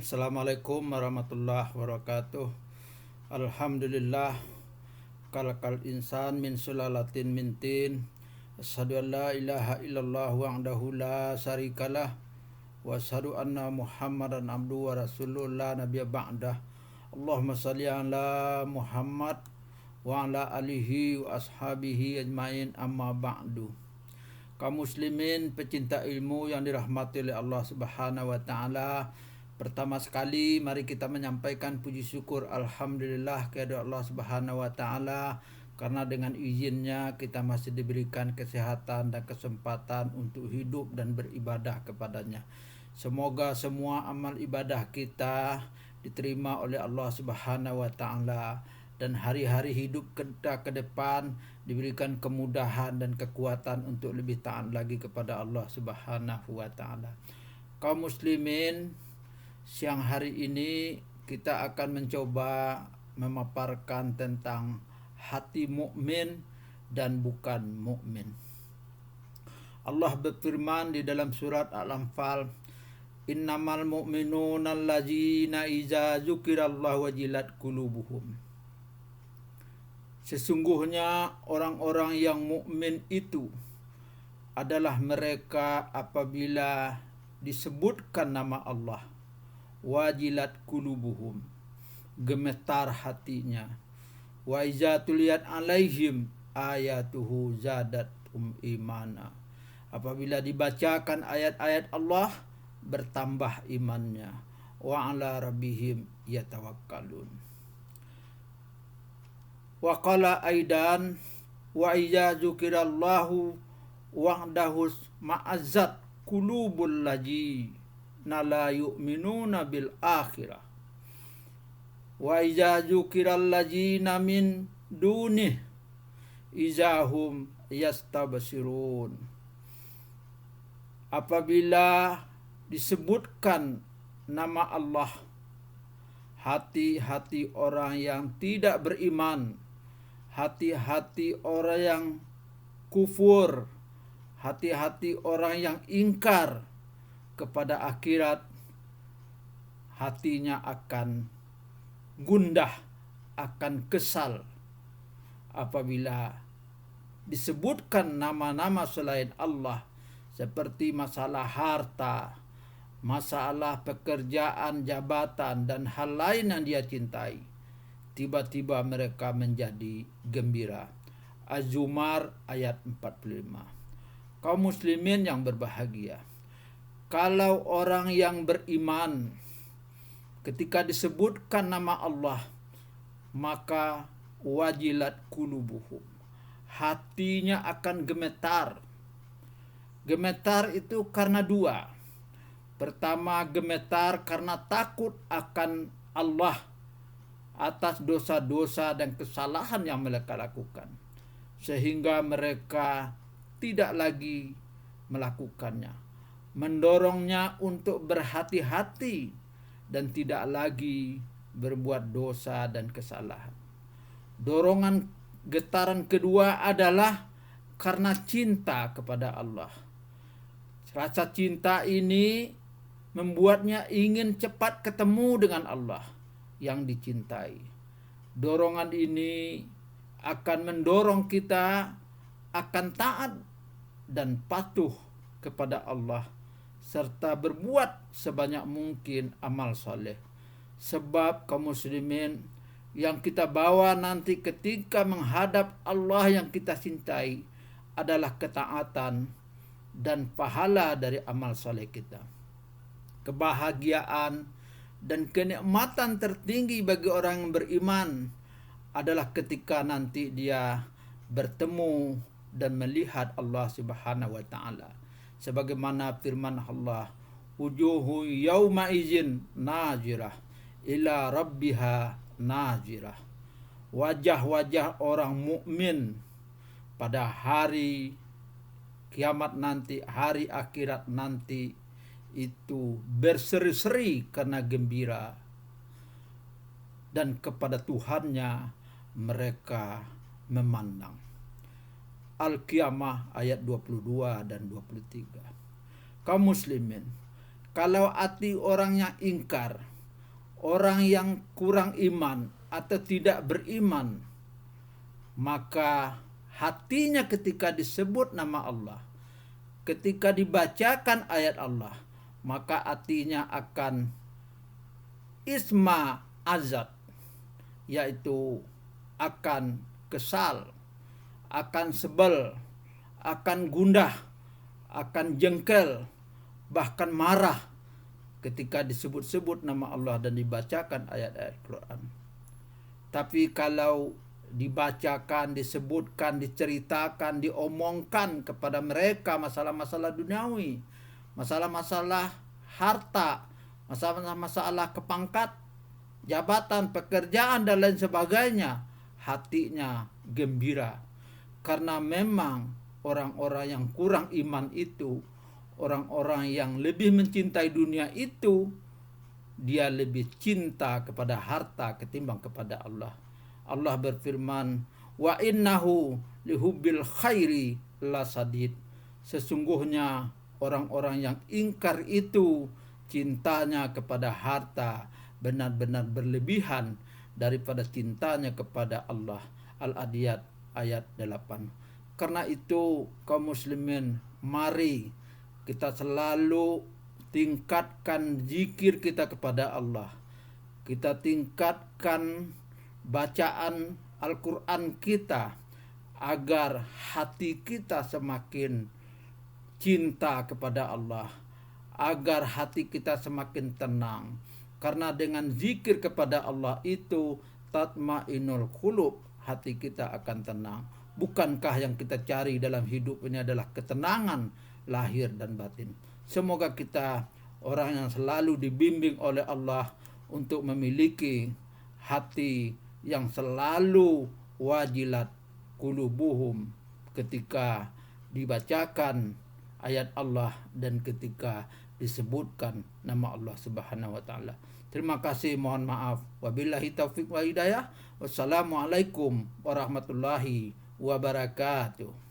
Assalamualaikum warahmatullahi wabarakatuh. Alhamdulillah kalakal insan min sulalatin min tin. Asyhadu an la ilaha illallah wahdahu la syarikalah wa asyhadu anna Muhammadan abduhu wa rasuluhu la nabiyya ba'dah. Allahumma shalli ala Muhammad wa ala alihi wa ashabihi ajmain, amma ba'du. Kaum muslimin pecinta ilmu yang dirahmati oleh Allah Subhanahu wa taala, pertama sekali mari kita menyampaikan puji syukur alhamdulillah kepada Allah Subhanahu wa taala karena dengan izinnya kita masih diberikan kesehatan dan kesempatan untuk hidup dan beribadah kepadanya. Semoga semua amal ibadah kita diterima oleh Allah Subhanahu wa taala dan hari-hari hidup kita ke depan diberikan kemudahan dan kekuatan untuk lebih taat lagi kepada Allah Subhanahu wa taala. Kaum muslimin, siang hari ini kita akan mencoba memaparkan tentang hati mukmin dan bukan mukmin. Allah berfirman di dalam surat Al-Anfal, "Innamal mu'minuna allazina iza dzukirallahu wajilat qulubuhum." Sesungguhnya orang-orang yang mukmin itu adalah mereka apabila disebutkan nama Allah, wajilat qulubuhum, gemetar hatinya, wa iza tuliyat alaihim ayatuhu zadat imana, apabila dibacakan ayat-ayat Allah bertambah imannya, wa ala rabbihim yatawakkalun. Wa qala aidan wa iza dzukirallahu wahdahu ma'azzat qulubul ladzina la yu'minuna bil akhirah wa iza dzukiral ladzina min dunih izahum yastabsirun. Apabila disebutkan nama Allah, hati-hati orang yang tidak beriman, hati-hati orang yang kufur, hati-hati orang yang ingkar kepada akhirat, hatinya akan gundah, akan kesal apabila disebutkan nama-nama selain Allah, seperti masalah harta, masalah pekerjaan, jabatan, dan hal lain yang dia cintai. Tiba-tiba mereka menjadi gembira. Az-Zumar ayat 45. Kaum muslimin yang berbahagia, kalau orang yang beriman ketika disebutkan nama Allah, maka wajilat qulubuhum, hatinya akan gemetar. Gemetar itu karena dua. Pertama, gemetar karena takut akan Allah atas dosa-dosa dan kesalahan yang mereka lakukan, sehingga mereka tidak lagi melakukannya, mendorongnya untuk berhati-hati dan tidak lagi berbuat dosa dan kesalahan. Dorongan getaran kedua adalah karena cinta kepada Allah. Rasa cinta ini membuatnya ingin cepat ketemu dengan Allah yang dicintai. Dorongan ini akan mendorong kita akan taat dan patuh kepada Allah serta berbuat sebanyak mungkin amal soleh. Sebab kaum muslimin, yang kita bawa nanti ketika menghadap Allah yang kita cintai adalah ketaatan dan pahala dari amal soleh kita. Kebahagiaan dan kenikmatan tertinggi bagi orang yang beriman adalah ketika nanti dia bertemu dan melihat Allah Subhanahu wa taala. Sebagaimana firman Allah, wujuhu yauma izin nazirah ila rabbiha nazirah. Wajah-wajah orang mukmin pada hari kiamat nanti, hari akhirat nanti, itu berseri-seri karena gembira, dan kepada Tuhannya mereka memandang. Al-Qiyamah ayat 22 dan 23. Kaum muslimin, kalau hati orang yang ingkar, orang yang kurang iman atau tidak beriman, maka hatinya ketika disebut nama Allah, ketika dibacakan ayat Allah, maka hatinya akan isma azat, yaitu akan kesal, akan sebel, akan gundah, akan jengkel, bahkan marah ketika disebut-sebut nama Allah dan dibacakan ayat-ayat Quran. Tapi kalau dibacakan, disebutkan, diceritakan, diomongkan kepada mereka masalah-masalah duniawi, masalah-masalah harta, masalah-masalah kepangkat, jabatan, pekerjaan, dan lain sebagainya, hatinya gembira. Karena memang orang-orang yang kurang iman itu, orang-orang yang lebih mencintai dunia itu, dia lebih cinta kepada harta ketimbang kepada Allah. Allah berfirman, wa innahu lihubbil khairi lasadid. Sesungguhnya orang-orang yang ingkar itu cintanya kepada harta benar-benar berlebihan daripada cintanya kepada Allah. Al-Adiyat ayat 8. Karena itu kaum muslimin, mari kita selalu tingkatkan zikir kita kepada Allah. Kita tingkatkan bacaan Al-Quran kita agar hati kita semakin cinta kepada Allah, agar hati kita semakin tenang. Karena dengan zikir kepada Allah itu tatmainul qulub, hati kita akan tenang. Bukankah yang kita cari dalam hidup ini adalah ketenangan lahir dan batin? Semoga kita orang yang selalu dibimbing oleh Allah untuk memiliki hati yang selalu wajilat qulubuhum ketika dibacakan ayat Allah dan ketika disebutkan nama Allah Subhanahu wa taala. Terima kasih, mohon maaf. Wabillahi taufik wa hidayah. Wassalamualaikum warahmatullahi wabarakatuh.